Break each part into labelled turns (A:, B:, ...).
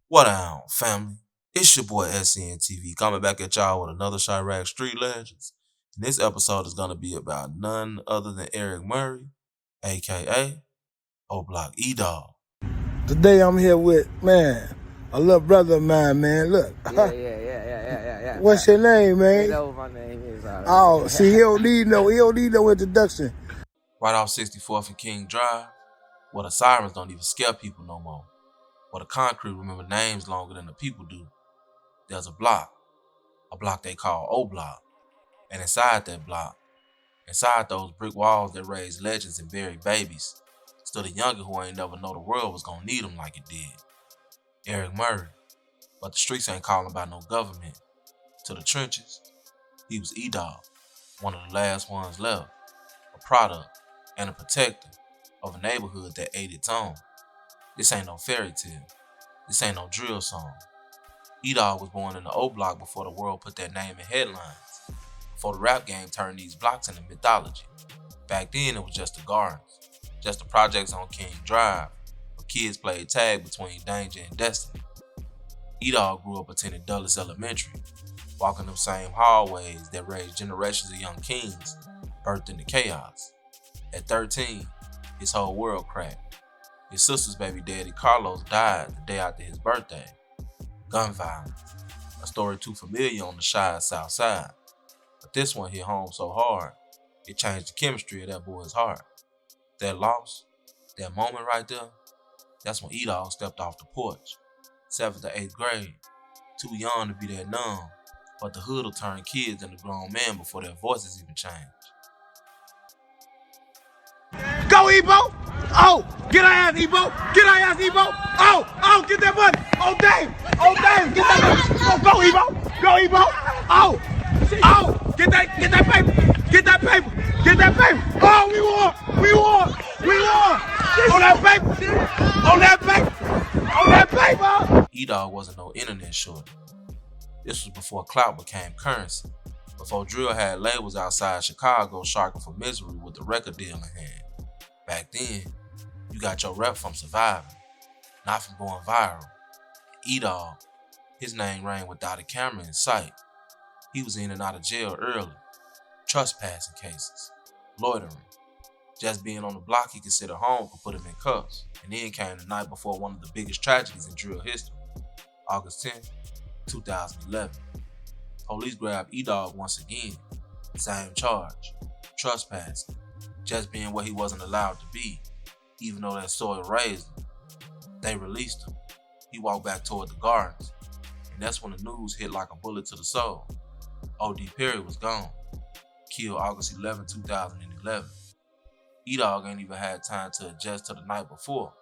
A: What down, family? It's your boy SCNTV coming back at y'all with another Chiraq Street Legends. And this episode is going to be about none other than Eric Murray, aka Oblock E Dogg.
B: Today I'm here with, man, a little brother of mine, man. Look.
C: Yeah.
B: What's your name, man?
C: You know what my name is already.
B: Oh, see, he don't need no introduction.
A: Right off 64th and King Drive, where the sirens don't even scare people no more. Where the concrete remember names longer than the people do. There's a block they call Oblock. And inside that block, inside those brick walls that raised legends and buried babies, stood a youngin' who ain't never know the world was gonna need him like it did. Eric Murray. But the streets ain't calling by no government. To the trenches, he was E Dogg, one of the last ones left, a product and a protector of a neighborhood that ate its own. This ain't no fairy tale. This ain't no drill song. E Dogg was born in the O Block before the world put that name in headlines, before the rap game turned these blocks into mythology. Back then it was just the gardens, just the projects on King Drive, where kids played tag between danger and destiny. E Dogg grew up attending Dulles Elementary, walking them same hallways that raised generations of young kings, birthed into chaos. At 13, his whole world cracked. His sister's baby daddy, Carlos, died the day after his birthday. Gun violence, a story too familiar on the shy South Side. But this one hit home so hard, it changed the chemistry of that boy's heart. That loss, that moment right there, that's when E Dogg stepped off the porch. 7th to 8th grade, too young to be that numb, but the hood will turn kids into grown men before their voices even change.
D: Go, Ebo! Oh, get our ass, Ebo! Get our ass, Ebo! Oh, get that money! Oh, damn! Get that money! Oh, go, Ebo! Go, Ebo! Oh, get that paper! Get that paper! Oh, we won! On that paper!
A: E Dogg wasn't no internet shorty. This was before clout became currency. Before drill had labels outside Chicago sharking for misery with the record deal in hand. Back then, you got your rep from surviving, not from going viral. E Dogg, his name rang without a camera in sight. He was in and out of jail early, trespassing cases, loitering. Just being on the block he considered home could put him in cuffs. And then came the night before one of the biggest tragedies in drill history, August 10, 2011. Police grabbed E Dogg once again. Same charge, trespassing, just being what he wasn't allowed to be, even though that soil raised him. They released him. He walked back toward the gardens, and that's when the news hit like a bullet to the soul. O.D. Perry was gone, killed August 11, 2011. E Dogg ain't even had time to adjust to the night before,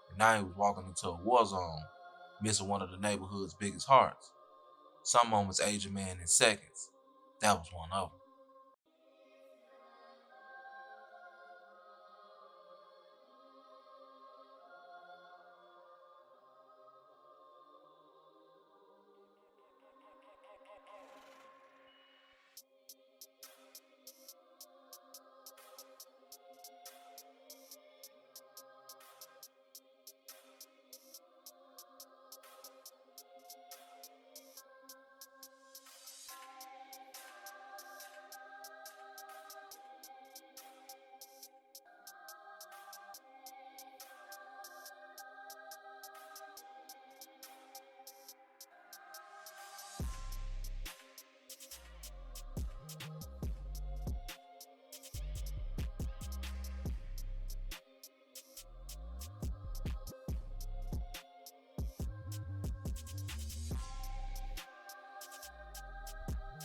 A: and now he was walking into a war zone, missing one of the neighborhood's biggest hearts. Some moments age a man in seconds. That was one of them.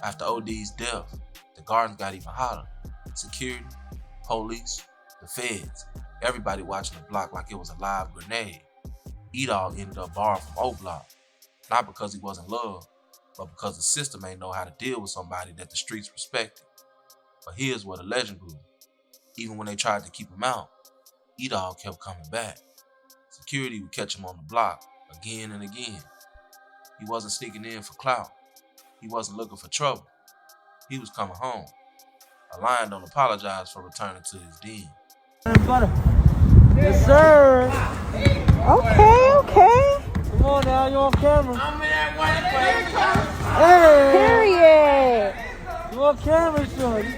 A: After OD's death, the gardens got even hotter. Security, police, the feds, everybody watching the block like it was a live grenade. E Dogg ended up barred from Oblock, not because he wasn't loved, but because the system ain't know how to deal with somebody that the streets respected. But here's where the legend grew. Even when they tried to keep him out, E Dogg kept coming back. Security would catch him on the block again and again. He wasn't sneaking in for clout. He wasn't looking for trouble. He was coming home. A lion don't apologize for returning to his den.
C: Yes, sir.
E: Okay.
C: Come on now, you
B: on camera.
D: I'm in that white place.
B: Hey!
E: Period.
B: You on camera, shorty.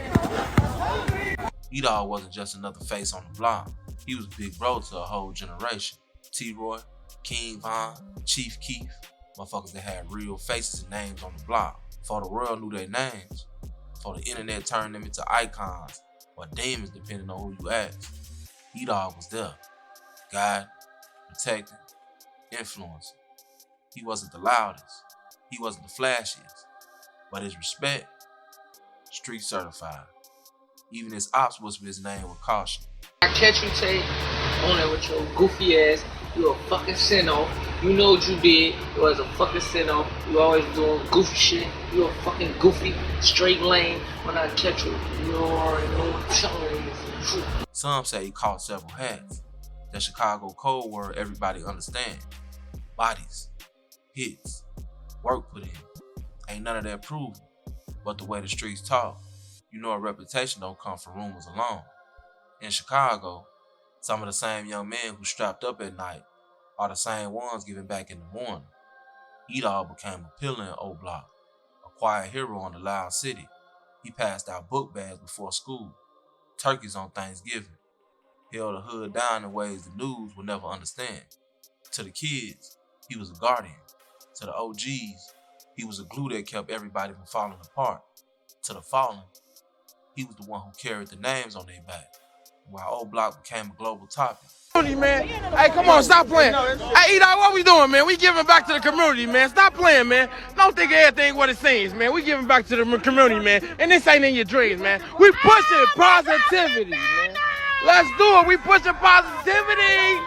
A: E Dogg wasn't just another face on the block. He was big bro to a whole generation. T-Roy, King Von, Chief Keef, motherfuckers that had real faces and names on the block. Before the world knew their names, before the internet turned them into icons or demons depending on who you ask. E Dogg was there, guiding, protecting, influencing. He wasn't the loudest, he wasn't the flashiest, but his respect, street certified. Even his ops whispered his name with caution.
F: I catch you take on there with your goofy ass. You a fucking sinner. You know what you did. You was a fucking sinner. You always doing goofy shit. You a fucking goofy, straight lane. When I catch you, you already know what I'm telling you.
A: Some say he caught several hats. That Chicago code word everybody understand. Bodies, hits, work put in. Ain't none of that proven. But the way the streets talk, you know a reputation don't come from rumors alone. In Chicago, some of the same young men who strapped up at night are the same ones giving back in the morning. E Dogg became a pillar in Oblock, a quiet hero in the loud city. He passed out book bags before school, turkeys on Thanksgiving, held the hood down in ways the Newz would never understand. To the kids, he was a guardian. To the OGs, he was a glue that kept everybody from falling apart. To the fallen, he was the one who carried the names on their back, while Oblock became a global topic.
D: Man. Hey, come on, stop playing. Hey, E Dogg, what we doing, man? We giving back to the community, man. Stop playing, man. Don't think everything what it seems, man. We giving back to the community, man. And this ain't in your dreams, man. We pushing positivity, man. Let's do it. We pushing positivity.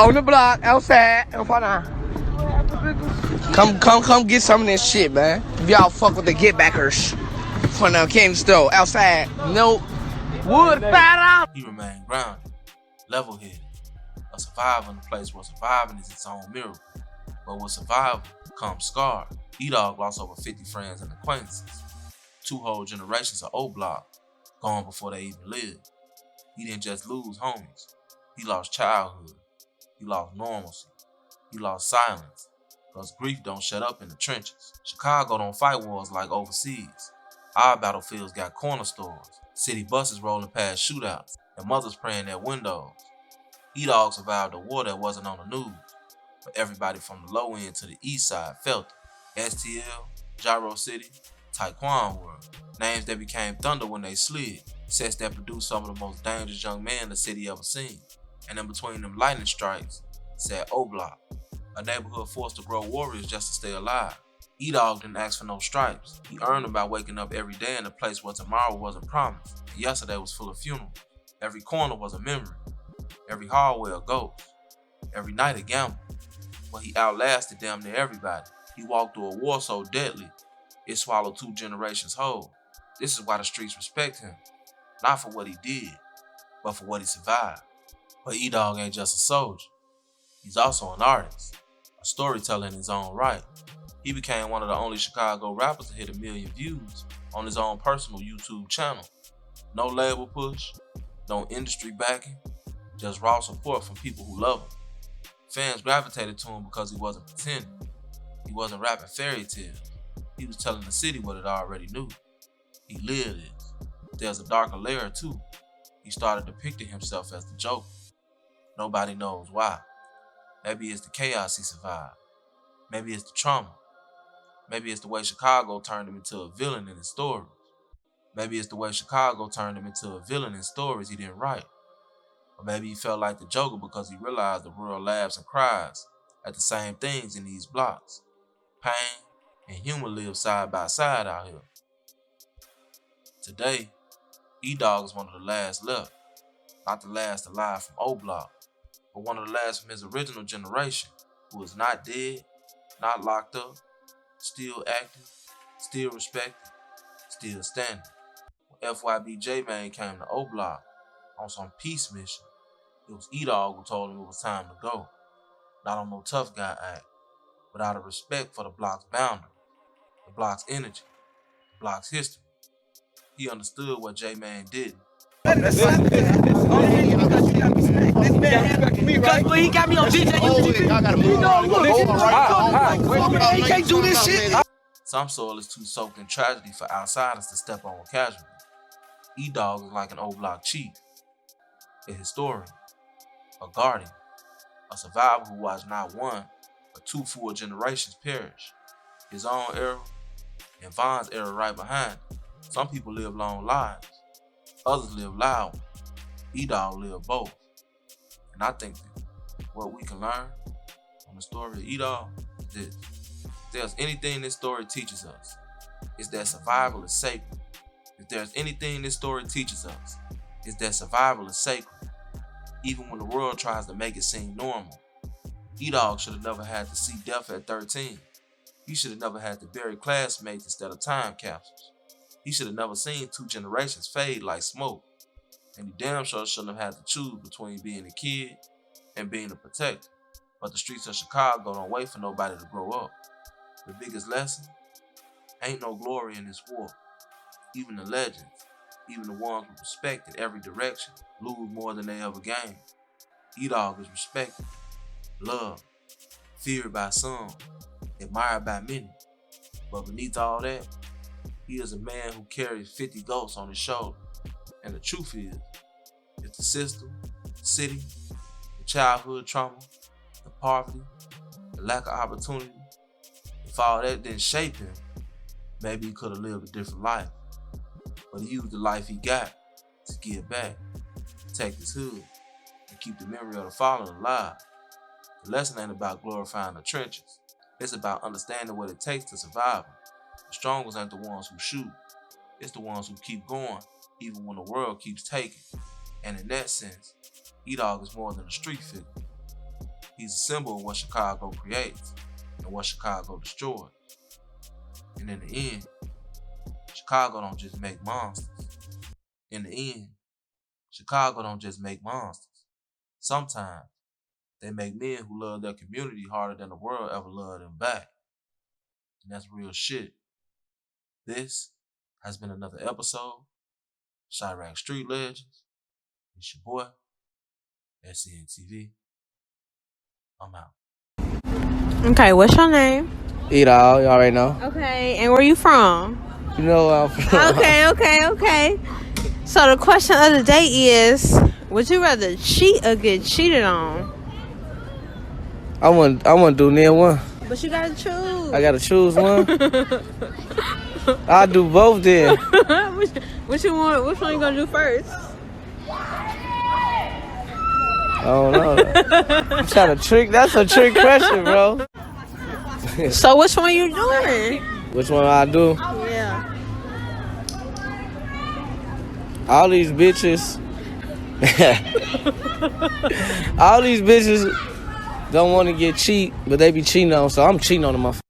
D: On the block, outside. Come get some of this shit, man. If y'all fuck with the get backers from the King Store outside. No. Wood fat out.
A: He remained grounded, level-headed, a survivor in a place where surviving is its own miracle. But with survival comes scar. E Dogg lost over 50 friends and acquaintances. 2 whole generations of Oblock gone before they even lived. He didn't just lose homies. He lost childhood. He lost normalcy. He lost silence. Because grief don't shut up in the trenches. Chicago don't fight wars like overseas. Our battlefields got corner stores, city buses rolling past shootouts, and mothers praying at windows. E Dogg survived a war that wasn't on the news, but everybody from the low end to the east side felt it. STL, Gyro City, Taekwon World, names that became thunder when they slid, sets that produced some of the most dangerous young men the city ever seen. And in between them lightning strikes, sat Oblock, a neighborhood forced to grow warriors just to stay alive. E Dogg didn't ask for no stripes. He earned them by waking up every day in a place where tomorrow wasn't promised. And yesterday was full of funerals. Every corner was a memory. Every hallway a ghost. Every night a gamble. But he outlasted damn near everybody. He walked through a war so deadly, it swallowed 2 generations whole. This is why the streets respect him. Not for what he did, but for what he survived. But E Dogg ain't just a soldier. He's also an artist, a storyteller in his own right. He became one of the only Chicago rappers to hit 1 million views on his own personal YouTube channel. No label push, no industry backing, just raw support from people who love him. Fans gravitated to him because he wasn't pretending. He wasn't rapping fairy tales. He was telling the city what it already knew. He lived this. There's a darker layer too. He started depicting himself as the Joker. Nobody knows why. Maybe it's the chaos he survived. Maybe it's the trauma. Maybe it's the way Chicago turned him into a villain in his stories. Maybe it's the way Chicago turned him into a villain in stories he didn't write. Or maybe he felt like the Joker because he realized the world laughs and cries at the same things in these blocks. Pain and humor live side by side out here. Today, E Dogg is one of the last left. Not the last alive from Oblock, but one of the last from his original generation, who is not dead, not locked up, still active, still respected, still standing. When FYB J-Man came to Oblock on some peace mission, it was E Dogg who told him it was time to go. Not on no tough guy act, but out of respect for the block's boundaries, the block's energy, the block's history. He understood what J-Man didn't.
D: me, right?
E: Because he got me on DJ.
D: Y'all gotta move on.
E: He can't do this shit.
A: Some soil is too soaked in tragedy for outsiders to step on casually. E Dogg is like an Oblock chief, a historian, a guardian, a survivor who watched not one, but 2 full generations perish. His own era and Von's era right behind. Some people live long lives, others live loud. E Dogg lived both. And I think that what we can learn from the story of E Dogg is this. If there's anything this story teaches us, it's that survival is sacred. If there's anything this story teaches us, it's that survival is sacred. Even when the world tries to make it seem normal. E Dogg should have never had to see death at 13. He should have never had to bury classmates instead of time capsules. He should have never seen 2 generations fade like smoke. And he damn sure shouldn't have had to choose between being a kid and being a protector. But the streets of Chicago don't wait for nobody to grow up. The biggest lesson? Ain't no glory in this war. Even the legends, even the ones who respect in every direction, lose more than they ever gained. E Dogg is respected, loved, feared by some, admired by many. But beneath all that, he is a man who carries 50 ghosts on his shoulder. And the truth is, if the system, the city, the childhood trauma, the poverty, the lack of opportunity, if all that didn't shape him, maybe he could have lived a different life. But he used the life he got to give back, protect his hood, and keep the memory of the fallen alive. The lesson ain't about glorifying the trenches. It's about understanding what it takes to survive. The strongest ain't the ones who shoot. It's the ones who keep going, even when the world keeps taking. And in that sense, E Dogg is more than a street figure. He's a symbol of what Chicago creates and what Chicago destroys. And in the end, Chicago don't just make monsters. In the end, Chicago don't just make monsters. Sometimes, they make men who love their community harder than the world ever loved them back. And that's real shit. This has been another episode of Chiraq Street Legends. It's your boy, SCNTV. I'm out.
G: Okay, what's your name?
C: E Dogg, you already know.
G: Okay, and where you from?
C: You know where I'm from.
G: Okay. So the question of the day is, would you rather cheat or get cheated on?
C: I want to do near one.
G: But you gotta choose.
C: I gotta choose one. I'll do both then.
G: Which you want? Which one you gonna do first?
C: I don't know. I'm trying to trick. That's a trick question, bro.
G: So which one you doing?
C: Which one I do?
G: Yeah.
C: All these bitches. All these bitches don't want to get cheat, but they be cheating on. So I'm cheating on them.